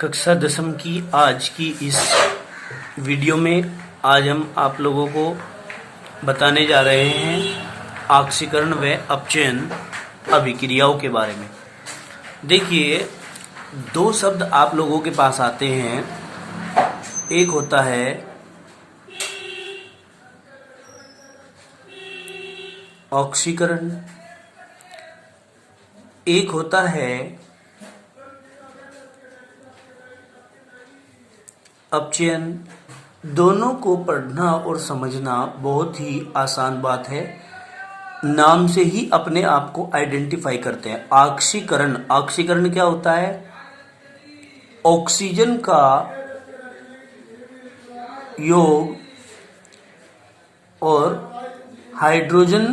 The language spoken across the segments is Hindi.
कक्षा 10वीं की आज की इस वीडियो में आज हम आप लोगों को बताने जा रहे हैं ऑक्सीकरण व अपचयन अभिक्रियाओं के बारे में। देखिए, दो शब्द आप लोगों के पास आते हैं। एक होता है ऑक्सीकरण, एक होता है अपचयन। दोनों को पढ़ना और समझना बहुत ही आसान बात है। नाम से ही अपने आप को आइडेंटिफाई करते हैं। ऑक्सीकरण, ऑक्सीकरण क्या होता है? ऑक्सीजन का योग और हाइड्रोजन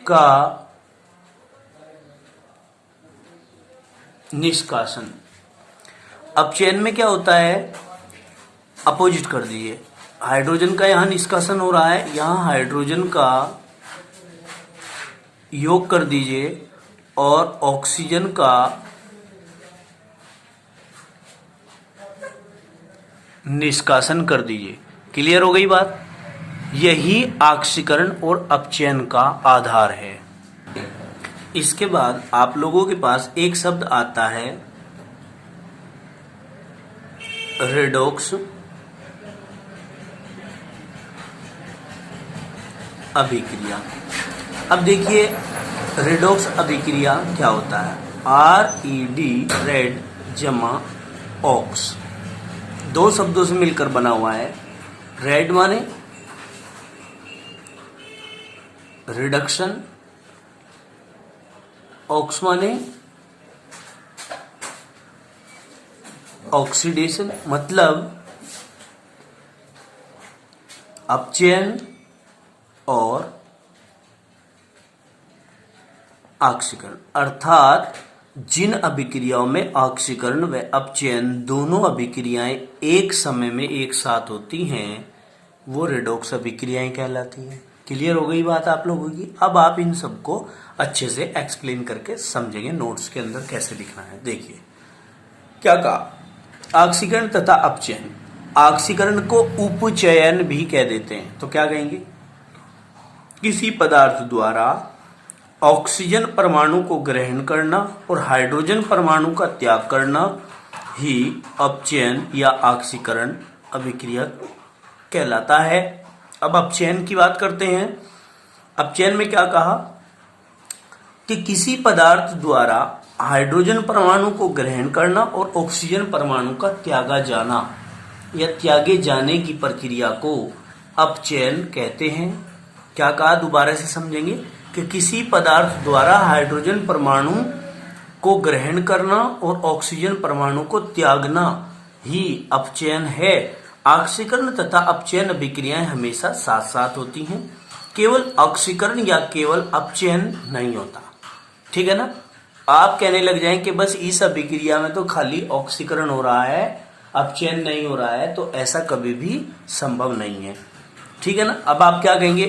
का निष्कासन। अपचयन में क्या होता है? अपोजिट कर दीजिए। हाइड्रोजन का यहाँ निष्कासन हो रहा है, यहाँ हाइड्रोजन का योग कर दीजिए और ऑक्सीजन का निष्कासन कर दीजिए। क्लियर हो गई बात? यही ऑक्सीकरण और अपचयन का आधार है। इसके बाद आप लोगों के पास एक शब्द आता है रेडॉक्स अभिक्रिया। अब देखिए, रेडॉक्स अभिक्रिया क्या होता है? RED रेड जमा ऑक्स, दो शब्दों से मिलकर बना हुआ है। रेड माने रिडक्शन, ऑक्स माने ऑक्सीडेशन, मतलब अपचयन और ऑक्सीकरण। अर्थात जिन अभिक्रियाओं में ऑक्सीकरण व अपचयन दोनों अभिक्रियाएं एक समय में एक साथ होती हैं वो रेडॉक्स अभिक्रियाएं कहलाती हैं। क्लियर हो गई बात आप लोगों की? अब आप इन सबको अच्छे से एक्सप्लेन करके समझेंगे नोट्स के अंदर कैसे लिखना है। देखिए क्या कहा, ऑक्सीकरण तथा अपचयन। ऑक्सीकरण को उपचयन भी कह देते हैं। तो क्या कहेंगे? किसी पदार्थ द्वारा ऑक्सीजन परमाणु को ग्रहण करना और हाइड्रोजन परमाणु का त्याग करना ही अपचयन या ऑक्सीकरण अभिक्रिया कहलाता है। अब अपचयन की बात करते हैं। अपचयन में क्या कहा कि किसी पदार्थ द्वारा हाइड्रोजन परमाणु को ग्रहण करना और ऑक्सीजन परमाणु का त्यागा जाना या त्यागे जाने की प्रक्रिया को अपचयन कहते हैं। क्या कहा, दोबारा से समझेंगे कि किसी पदार्थ द्वारा हाइड्रोजन परमाणु को ग्रहण करना और ऑक्सीजन परमाणु को त्यागना ही अपचयन है। ऑक्सीकरण तथा अपचयन अभिक्रियाएं हमेशा साथ साथ होती हैं। केवल ऑक्सीकरण या केवल अपचयन नहीं होता। ठीक है ना? आप कहने लग जाएं कि बस इस अभिक्रिया में तो खाली ऑक्सीकरण हो रहा है, अपचयन नहीं हो रहा है, तो ऐसा कभी भी संभव नहीं है। ठीक है ना? अब आप क्या कहेंगे?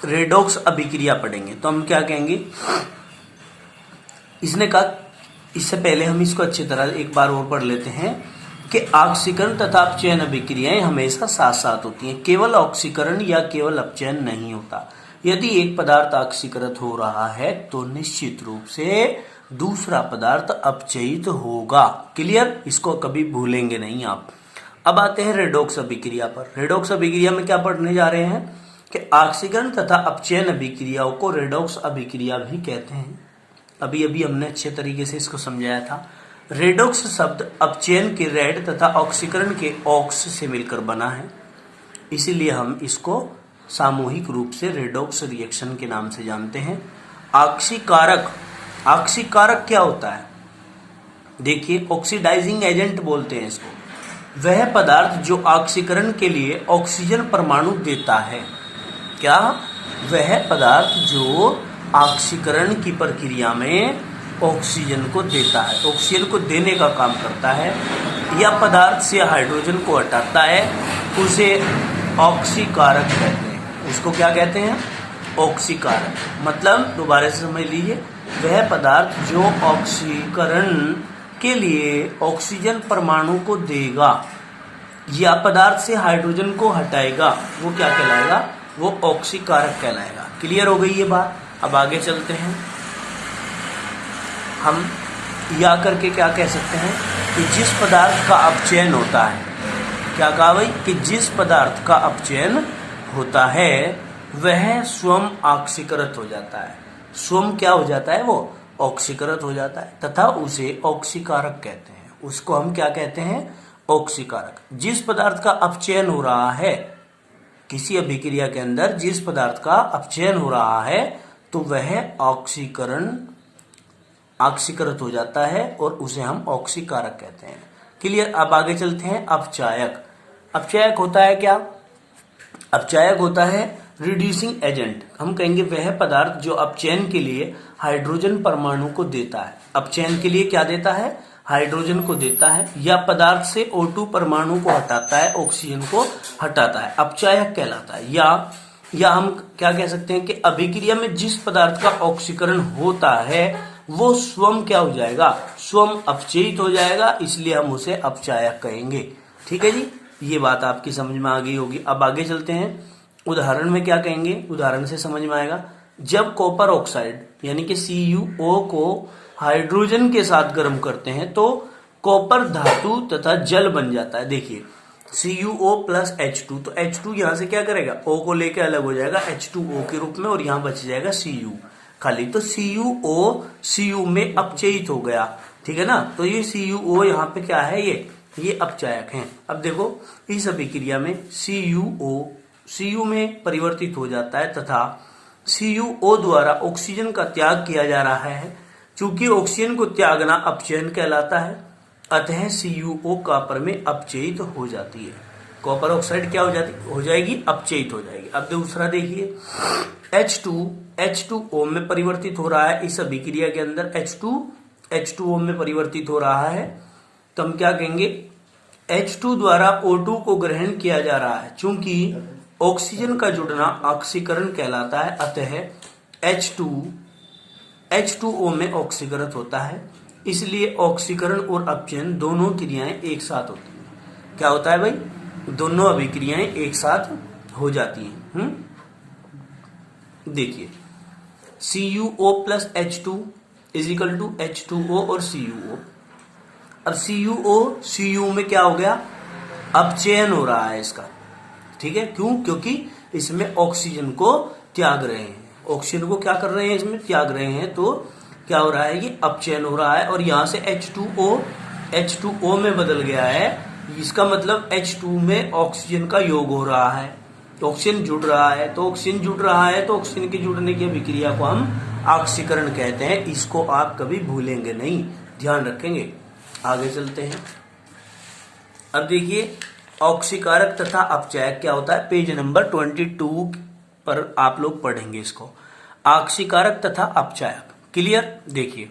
रेडॉक्स अभिक्रिया पढ़ेंगे तो हम क्या कहेंगे? इसने कहा, इससे पहले हम इसको अच्छी तरह एक बार और पढ़ लेते हैं कि ऑक्सीकरण तथा अपचयन अभिक्रियाएं हमेशा साथ साथ होती हैं। केवल ऑक्सीकरण या केवल अपचयन नहीं होता। यदि एक पदार्थ ऑक्सीकृत हो रहा है तो निश्चित रूप से दूसरा पदार्थ अपचयित होगा। क्लियर? इसको कभी भूलेंगे नहीं आप। अब आते हैं रेडॉक्स अभिक्रिया पर। रेडॉक्स अभिक्रिया में क्या पढ़ने जा रहे हैं कि ऑक्सीकरण तथा अपचयन अभिक्रियाओं को रेडॉक्स अभिक्रिया भी कहते हैं। अभी अभी हमने अच्छे तरीके से इसको समझाया था। रेडॉक्स शब्द अपचयन के रेड तथा ऑक्सीकरण के ऑक्स से मिलकर बना है, इसीलिए हम इसको सामूहिक रूप से रेडॉक्स रिएक्शन के नाम से जानते हैं। ऑक्सीकारक, ऑक्सीकारक क्या होता है? देखिए, ऑक्सीडाइजिंग एजेंट बोलते हैं इसको। वह पदार्थ जो ऑक्सीकरण के लिए ऑक्सीजन परमाणु देता है। क्या? वह पदार्थ जो ऑक्सीकरण की प्रक्रिया में ऑक्सीजन को देता है, ऑक्सीजन को देने का काम करता है, या पदार्थ से हाइड्रोजन को हटाता है, उसे ऑक्सीकारक कहते हैं। उसको क्या कहते हैं? ऑक्सीकारक। मतलब दोबारा से समझ लीजिए, वह पदार्थ जो ऑक्सीकरण उसके लिए ऑक्सीजन परमाणु को देगा या पदार्थ से हाइड्रोजन को हटाएगा, वो क्या कहलाएगा? वो ऑक्सीकारक कहलाएगा। क्लियर हो गई ये बात? अब आगे चलते हैं। हम या करके क्या कह सकते हैं कि जिस पदार्थ का अपचयन होता है, क्या कहा भाई? कि जिस पदार्थ का अपचयन होता है वह स्वयं ऑक्सीकृत हो जाता है। स्वयं क्या हो जाता है? वो ऑक्सीकृत हो जाता है तथा उसे ऑक्सीकारक कहते हैं। उसको हम क्या कहते हैं? ऑक्सीकारक। जिस पदार्थ का अपचयन हो रहा है, किसी अभिक्रिया के अंदर जिस पदार्थ का अपचयन हो रहा है तो वह ऑक्सीकृत हो जाता है और उसे हम ऑक्सीकारक कहते हैं। क्लियर? अब आगे चलते हैं। अपचायक। अपचायक होता है क्या? अपचायक होता है रिड्यूसिंग एजेंट। हम कहेंगे वह पदार्थ जो अपचयन के लिए हाइड्रोजन परमाणु को देता है। अपचयन के लिए क्या देता है? हाइड्रोजन को देता है या पदार्थ से O2 परमाणु को हटाता है, ऑक्सीजन को हटाता है, अपचायक कहलाता है। या हम क्या कह सकते हैं कि अभिक्रिया में जिस पदार्थ का ऑक्सीकरण होता है वो स्वयं क्या हो जाएगा? स्वयं अपचयित हो जाएगा, इसलिए हम उसे अपचायक कहेंगे। ठीक है जी, ये बात आपकी समझ में आ गई होगी। अब आगे चलते हैं। उदाहरण में क्या कहेंगे? उदाहरण से समझ में आएगा। जब कॉपर ऑक्साइड यानी कि CuO को हाइड्रोजन के साथ गर्म करते हैं तो कॉपर धातु तथा जल बन जाता है। देखिए CuO प्लस H2, तो H2 यहां से क्या करेगा? O को लेके अलग हो जाएगा H2O के रूप में और यहां बच जाएगा Cu खाली। तो CuO Cu में अपचयित हो गया। ठीक है ना? तो ये CuO यहाँ पे क्या है? ये अपचायक हैं। अब देखो इस अभिक्रिया में CuO Cu में परिवर्तित हो जाता है तथा CuO द्वारा ऑक्सीजन का त्याग किया जा रहा है। चूंकि ऑक्सीजन को त्यागना अपचयन कहलाता है, अतः CuO कॉपर में अपचयित हो जाती है। कॉपर ऑक्साइड क्या हो जाएगी? अपचयित हो जाएगी। अब दूसरा देखिए, H2O में परिवर्तित हो रहा है। इस अभिक्रिया के अंदर H2O में परिवर्तित हो रहा है, तो हम क्या कहेंगे? H2 द्वारा O2 को ग्रहण किया जा रहा है। चूंकि ऑक्सीजन का जुड़ना ऑक्सीकरण कहलाता है, अतः H2O में ऑक्सीकृत होता है, इसलिए ऑक्सीकरण और अपचयन दोनों क्रियाएं एक साथ होती हैं। क्या होता है भाई? दोनों अभिक्रियाएं एक साथ हो जाती हैं। देखिए CuO plus H2 is equal to H2O और CuO। अब Cu में क्या हो गया? अपचयन हो रहा है इसका। ठीक है, क्यों? क्योंकि इसमें ऑक्सीजन को त्याग रहे हैं। ऑक्सीजन को क्या कर रहे हैं? इसमें त्याग रहे हैं, तो क्या हो रहा है? ये अपचयन हो रहा है और यहां से H2O में बदल गया है। इसका मतलब H2 में ऑक्सीजन का योग हो रहा है, ऑक्सीजन जुड़ रहा है। तो ऑक्सीजन जुड़ रहा है तो ऑक्सीजन के जुड़ने की अभिक्रिया को हम ऑक्सीकरण कहते हैं। इसको आप कभी भूलेंगे नहीं, ध्यान रखेंगे। आगे चलते हैं। अब देखिए ऑक्सीकारक तथा अपचायक क्या होता है? पेज नंबर 22 पर आप लोग पढ़ेंगे इसको। ऑक्सीकारक तथा अपचायक। क्लियर? देखिए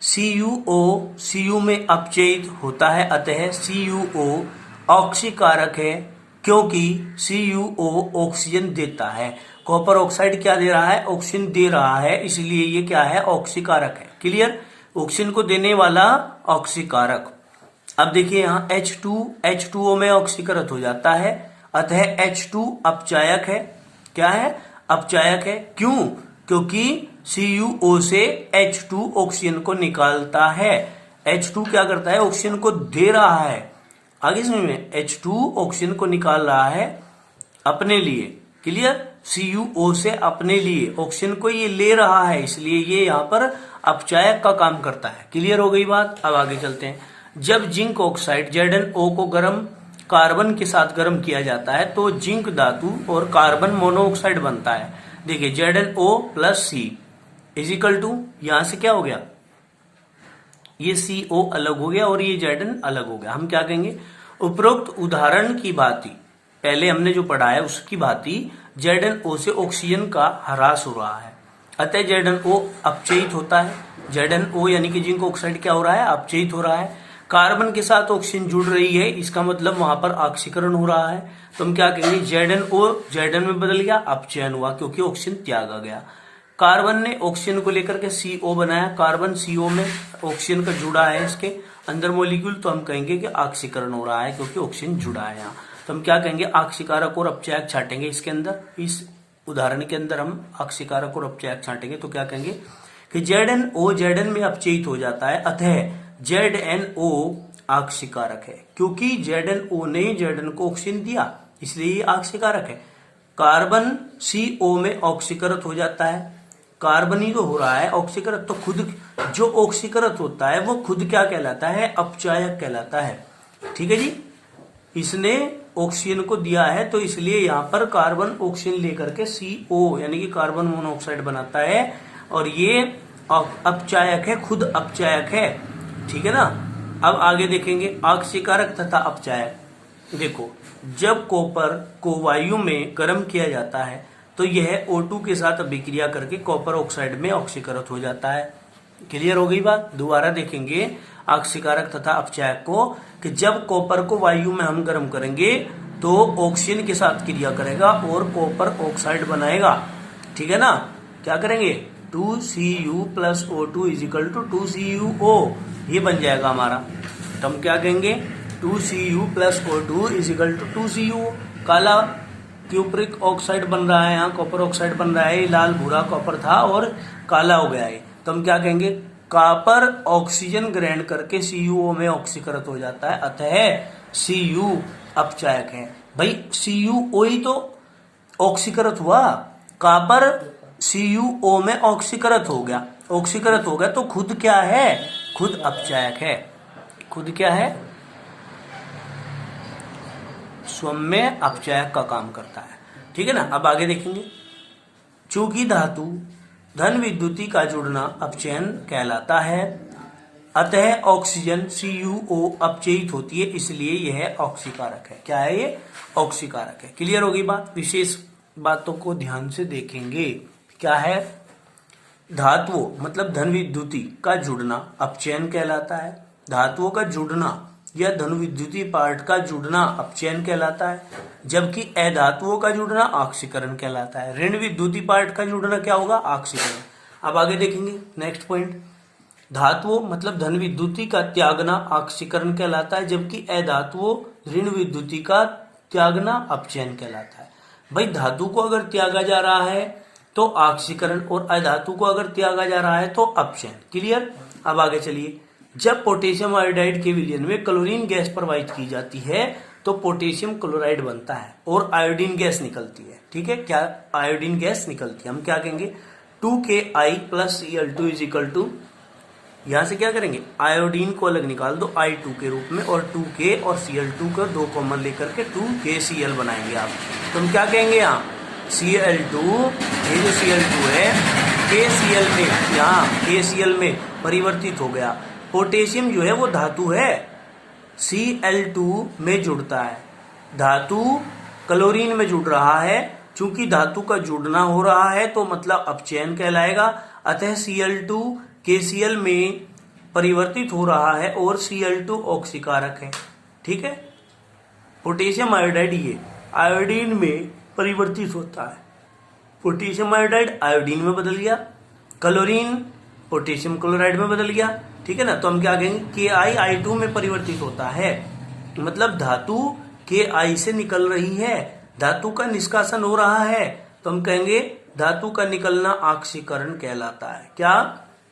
Cu में अपचयित होता है, अतः CuO ऑक्सीकारक है क्योंकि CuO ऑक्सीजन देता है। कॉपर ऑक्साइड क्या दे रहा है? ऑक्सीजन दे रहा है, इसलिए ये क्या है? ऑक्सीकारक है। क्लियर? ऑक्सीजन को देने वाला ऑक्सीकारक। अब देखिए यहाँ H2O में ऑक्सीकृत हो जाता है, अतः H2 अपचायक है। क्या है? अपचायक है। क्यों? क्योंकि CuO से H2 ऑक्सीजन को निकालता है। H2 क्या करता है? ऑक्सीजन को दे रहा है। आगे समझ में? H2 ऑक्सीजन को निकाल रहा है अपने लिए। क्लियर? CuO से अपने लिए ऑक्सीजन को ये ले रहा है, इसलिए ये यहाँ पर अपचायक का काम करता है। क्लियर हो गई बात? अब आगे चलते हैं। जब जिंक ऑक्साइड ZnO को कार्बन के साथ गर्म किया जाता है तो जिंक धातु और कार्बन मोनोऑक्साइड बनता है। देखिए ZnO plus C is equal to, यहां से क्या हो गया? ये CO अलग हो गया और ये Zn अलग हो गया। हम क्या कहेंगे? उपरोक्त उदाहरण की भांति, पहले हमने जो पढ़ा है उसकी भांति ZnO से ऑक्सीजन का ह्रास हो रहा है, अतः ZnO अपचयित होता है। ZnO यानी कि जिंक ऑक्साइड क्या हो रहा है? अपचयित हो रहा है। कार्बन के साथ ऑक्सीजन जुड़ रही है, इसका मतलब वहां पर ऑक्सीकरण हो रहा है। तो हम क्या कहेंगे? ZnO Zn में बदल गया, अपचयन हुआ क्योंकि ऑक्सीजन त्यागा गया। कार्बन ने ऑक्सीजन को लेकर के CO बनाया, कार्बन CO में ऑक्सीजन का जुड़ा है इसके, अंदर मॉलिक्यूल, तो हम कहेंगे कि ऑक्सीकरण हो रहा है क्योंकि ऑक्सीजन जुड़ा है यहाँ। तो हम क्या कहेंगे, ऑक्सीकारक और अपचायक छाटेंगे इसके अंदर। इस उदाहरण के अंदर हम ऑक्सीकारक और अपचायक छाटेंगे तो क्या कहेंगे कि ZnO Zn में अपचयित हो जाता है, अतः ZnO ऑक्सीकारक है। क्योंकि ZnO ने Zn को ऑक्सीजन दिया इसलिए ये ऑक्सीकारक है। कार्बन CO में ऑक्सीकृत हो जाता है, कार्बन ही तो हो रहा है ऑक्सीकृत, तो खुद जो ऑक्सीकृत होता है वो खुद क्या कहलाता है, अपचायक कहलाता है। ठीक है जी, इसने ऑक्सीजन को दिया है तो इसलिए यहाँ पर कार्बन ऑक्सीजन लेकर के CO यानी कि कार्बन मोनोऑक्साइड बनाता है और ये अपचायक है, खुद अपचायक है। ठीक है ना। अब आगे देखेंगे ऑक्सीकारक तथा अपचायक। देखो, जब कॉपर को वायु में गर्म किया जाता है तो यह O2 के साथ अभिक्रिया करके कॉपर ऑक्साइड में ऑक्सीकृत हो जाता है। क्लियर हो गई बात। दोबारा देखेंगे ऑक्सीकारक तथा अपचायक को कि जब कॉपर को वायु में हम गर्म करेंगे तो ऑक्सीजन के साथ क्रिया करेगा और कॉपर ऑक्साइड बनाएगा। ठीक है ना। क्या करेंगे, 2Cu + O2 = 2CuO, ये बन जाएगा हमारा। तो हम क्या कहेंगे, 2Cu + O2 = 2Cu। काला क्यूप्रिक ऑक्साइड बन रहा है, यहाँ कॉपर ऑक्साइड बन रहा है, लाल भूरा कॉपर था और काला हो गया है। तो हम क्या कहेंगे, कॉपर ऑक्सीजन ग्रहण करके CuO में ऑक्सीकृत हो जाता है, अतः Cu अपचायक है। भाई CuO ही तो ऑक्सीकृत हुआ, कॉपर CuO में ऑक्सीकृत हो गया, ऑक्सीकृत हो गया तो खुद क्या है, खुद अपचायक है। खुद क्या है, स्वयं में अपचायक का काम करता है। ठीक है ना। अब आगे देखेंगे, चूंकि धातु धन विद्युती का जुड़ना अपचयन कहलाता है, अतः ऑक्सीजन CuO अपचयित होती है, इसलिए यह ऑक्सीकारक है। क्या है ये, ऑक्सीकारक है। क्लियर होगी बात। विशेष बातों को ध्यान से देखेंगे। क्या है, धातुओं मतलब धन विद्युती का जुड़ना अपचयन कहलाता है। धातुओं का जुड़ना या धन विद्युती पार्ट का जुड़ना अपचयन कहलाता है, जबकि अधातुओं का जुड़ना ऑक्सीकरण कहलाता है। ऋण विद्युती पार्ट का जुड़ना क्या होगा, ऑक्सीकरण। अब आगे देखेंगे नेक्स्ट पॉइंट, धातुओं मतलब धन विद्युती का त्यागना ऑक्सीकरण कहलाता है, जबकि अधातुओं ऋण विद्युती का त्यागना अपचयन कहलाता है। भाई धातु को अगर त्यागा जा रहा है तो ऑक्सीकरण और अधातु को अगर त्यागा जा रहा है तो अपचयन। क्लियर। अब आगे चलिए, जब पोटेशियम आयोडाइड के विलयन में क्लोरीन गैस प्रवाहित की जाती है तो पोटेशियम क्लोराइड बनता है और आयोडीन गैस निकलती है। ठीक है, क्या आयोडीन गैस निकलती है। हम क्या कहेंगे, 2Ki + Cl2 = यहां से क्या करेंगे, आयोडीन को अलग निकाल दो I2 के रूप में और 2K और Cl2 का 2 कॉमन लेकर के 2KCl बनाएंगे आप। तो हम क्या कहेंगे, यहाँ Cl2, ये जो Cl2 है KCl में, यहाँ KCl में परिवर्तित हो गया। पोटेशियम जो है वो धातु है, Cl2 में जुड़ता है, धातु क्लोरीन में जुड़ रहा है। चूंकि धातु का जुड़ना हो रहा है तो मतलब अपचयन कहलाएगा, अतः Cl2 KCl में परिवर्तित हो रहा है और Cl2 ऑक्सीकारक है। ठीक है। पोटेशियम आयोडाइड ये आयोडीन में परिवर्तित होता है, पोटेशियम आयोडाइड आयोडीन में बदल गया, क्लोरीन पोटेशियम क्लोराइड में बदल गया। ठीक है ना। तो हम क्या कहेंगे, Ki I2 में परिवर्तित होता है, मतलब धातु Ki से निकल रही है, धातु का निष्कासन हो रहा है, तो हम कहेंगे धातु का निकलना ऑक्सीकरण कहलाता है। क्या,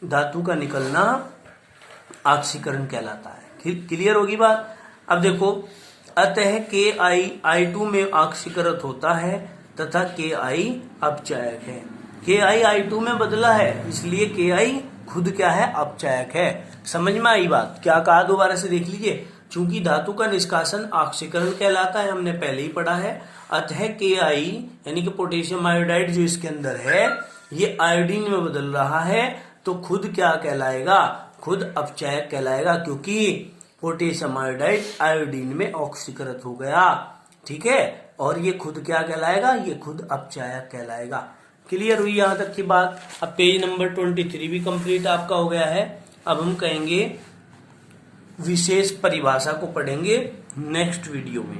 धातु का निकलना ऑक्सीकरण कहलाता है। क्लियर होगी बात। अब देखो, अतः Ki I2 में ऑक्सीकृत होता है तथा Ki अपचायक है। Ki I2 में बदला है इसलिए Ki खुद क्या है, अपचायक है। समझ में आई बात। क्या कहा, दोबारा से देख लीजिए। चूंकि धातु का निष्कासन ऑक्सीकरण कहलाता है, हमने पहले ही पढ़ा है, अतः Ki यानी कि पोटेशियम आयोडाइड जो इसके अंदर है ये आयोडीन में बदल रहा है तो खुद क्या कहलाएगा, खुद अपचायक कहलाएगा, क्योंकि पोटेशियम आयोडाइड आयोडीन में ऑक्सीकृत हो गया। ठीक है। और ये खुद क्या कहलाएगा, ये खुद अपचायक कहलाएगा। क्लियर हुई यहां तक की बात। अब पेज नंबर 23 भी कंप्लीट आपका हो गया है। अब हम कहेंगे विशेष परिभाषा को पढ़ेंगे नेक्स्ट वीडियो में,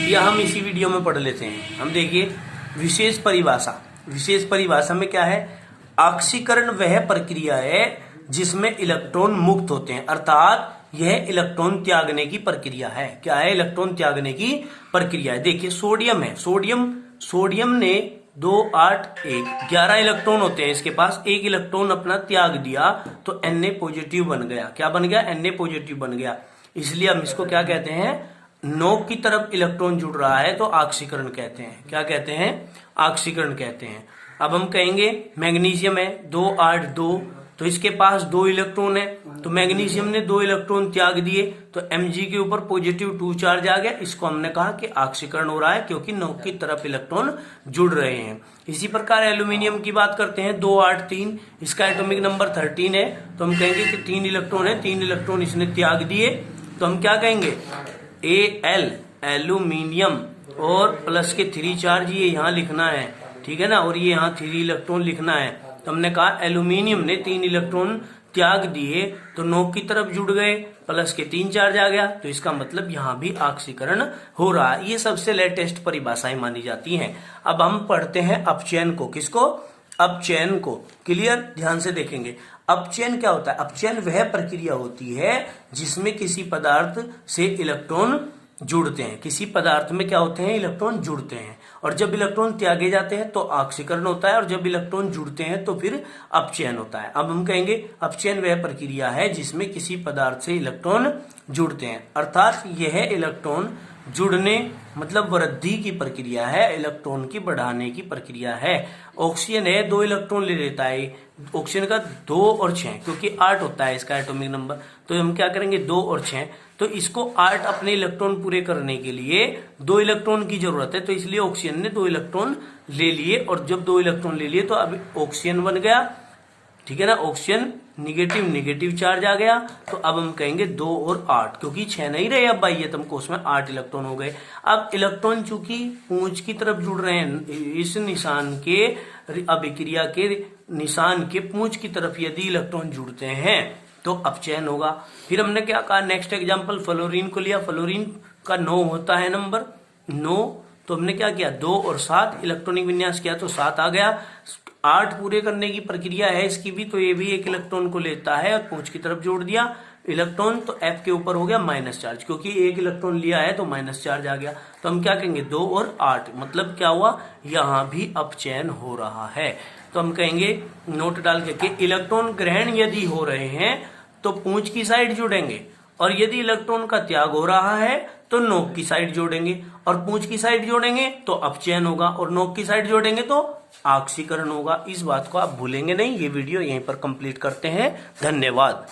या हम इसी वीडियो में पढ़ लेते हैं। हम देखिए विशेष परिभाषा। विशेष परिभाषा में क्या है, ऑक्सीकरण वह प्रक्रिया है जिसमें इलेक्ट्रॉन मुक्त होते हैं, अर्थात यह इलेक्ट्रॉन त्यागने की प्रक्रिया है। क्या है? इलेक्ट्रॉन त्यागने की प्रक्रिया है। देखिए सोडियम है, सोडियम ने 2 8 1 11 इलेक्ट्रॉन होते हैं इसके पास, एक इलेक्ट्रॉन अपना त्याग दिया तो Na पॉजिटिव बन गया। क्या बन गया? Na पॉजिटिव बन गया। इसलिए हम इसको क्या कहते हैं? नोक की तरफ इलेक्ट्रॉन जुड़ रहा है तो ऑक्सीकरण कहते हैं। क्या कहते हैं? ऑक्सीकरण कहते हैं। अब हम कहेंगे मैग्नीशियम है 2 8 2, तो इसके पास 2 इलेक्ट्रॉन है, तो मैग्नीशियम ने 2 इलेक्ट्रॉन त्याग दिए तो Mg के ऊपर पॉजिटिव 2 चार्ज आ गया। इसको हमने कहा कि ऑक्सीकरण हो रहा है क्योंकि नोक की तरफ इलेक्ट्रॉन जुड़ रहे हैं। इसी प्रकार एल्यूमिनियम की बात करते हैं 2 8 3, इसका एटॉमिक नंबर 13 है, तो हम कहेंगे कि 3 इलेक्ट्रॉन है, 3 इलेक्ट्रॉन इसने त्याग दिए, तो हम क्या कहेंगे? Al एल्यूमिनियम, और प्लस के 3 चार्ज ये यहाँ लिखना है, ठीक है ना, और ये यहाँ 3 इलेक्ट्रॉन लिखना है। तो हमने कहा एल्यूमिनियम ने 3 इलेक्ट्रॉन त्याग दिए तो नोक की तरफ जुड़ गए, प्लस के 3 चार्ज आ गया, तो इसका मतलब यहाँ भी ऑक्सीकरण हो रहा है। ये सबसे लेटेस्ट परिभाषाएं मानी जाती हैं। अब हम पढ़ते हैं अपचयन को। किसको? अपचयन को। क्लियर? ध्यान से देखेंगे। अपचयन क्या होता है? अपचयन वह प्रक्रिया होती है जिसमें किसी पदार्थ से इलेक्ट्रॉन जुड़ते हैं। किसी पदार्थ में क्या होते हैं? इलेक्ट्रॉन जुड़ते हैं, और जब इलेक्ट्रॉन त्यागे जाते हैं तो ऑक्सीकरण होता है, और जब इलेक्ट्रॉन जुड़ते हैं तो फिर अपचयन होता है। अब हम कहेंगे अपचयन वह प्रक्रिया है जिसमें किसी पदार्थ से इलेक्ट्रॉन जुड़ते हैं, अर्थात यह इलेक्ट्रॉन जुड़ने मतलब वृद्धि की प्रक्रिया है, इलेक्ट्रॉन की बढ़ाने की प्रक्रिया है। ऑक्सीजन है 2 इलेक्ट्रॉन ले लेता है, ऑक्सीजन का 2 और 6, क्योंकि 8 होता है इसका एटॉमिक नंबर, तो हम क्या करेंगे? 2 और 6, तो इसको 8 अपने इलेक्ट्रॉन पूरे करने के लिए 2 इलेक्ट्रॉन की जरूरत है, तो इसलिए ऑक्सीजन ने 2 इलेक्ट्रॉन ले लिए, और जब 2 इलेक्ट्रॉन ले लिए तो अब ऑक्सीजन बन गया, ठीक है ना। ऑक्सीजन निगेटिव चार्ज आ गया, तो अब हम कहेंगे 2 और 8, क्योंकि 6 नहीं रहे अब बाह्यतम कोश में, 8 इलेक्ट्रॉन हो गए। अब इलेक्ट्रॉन चूंकि पूंछ की तरफ जुड़ रहे हैं, इस निशान के अभिक्रिया के निशान के पूंछ की तरफ यदि इलेक्ट्रॉन जुड़ते हैं तो अपचयन होगा। फिर हमने क्या कहा? नेक्स्ट एग्जाम्पल फ्लोरीन को लिया। फ्लोरीन का 9 होता है नंबर 9, तो हमने क्या किया? 2 और 7 इलेक्ट्रॉनिक विन्यास किया तो 7 आ गया। 8 पूरे करने की प्रक्रिया है इसकी भी, तो ये भी एक इलेक्ट्रॉन को लेता है और पूंछ की तरफ जोड़ दिया इलेक्ट्रॉन, तो F के ऊपर हो गया माइनस चार्ज, क्योंकि एक इलेक्ट्रॉन लिया है तो माइनस चार्ज आ गया। तो हम क्या कहेंगे? 2 और 8, मतलब क्या हुआ? यहाँ भी अपचयन हो रहा है। तो हम कहेंगे नोट डाल के इलेक्ट्रॉन ग्रहण यदि हो रहे हैं तो पूंछ की साइड जुड़ेंगे, और यदि इलेक्ट्रॉन का त्याग हो रहा है तो नोक की साइड जोड़ेंगे, और पूंछ की साइड जोड़ेंगे तो अपचयन होगा, और नोक की साइड जोड़ेंगे तो ऑक्सीकरण होगा। इस बात को आप भूलेंगे नहीं। ये वीडियो यहीं पर कंप्लीट करते हैं। धन्यवाद।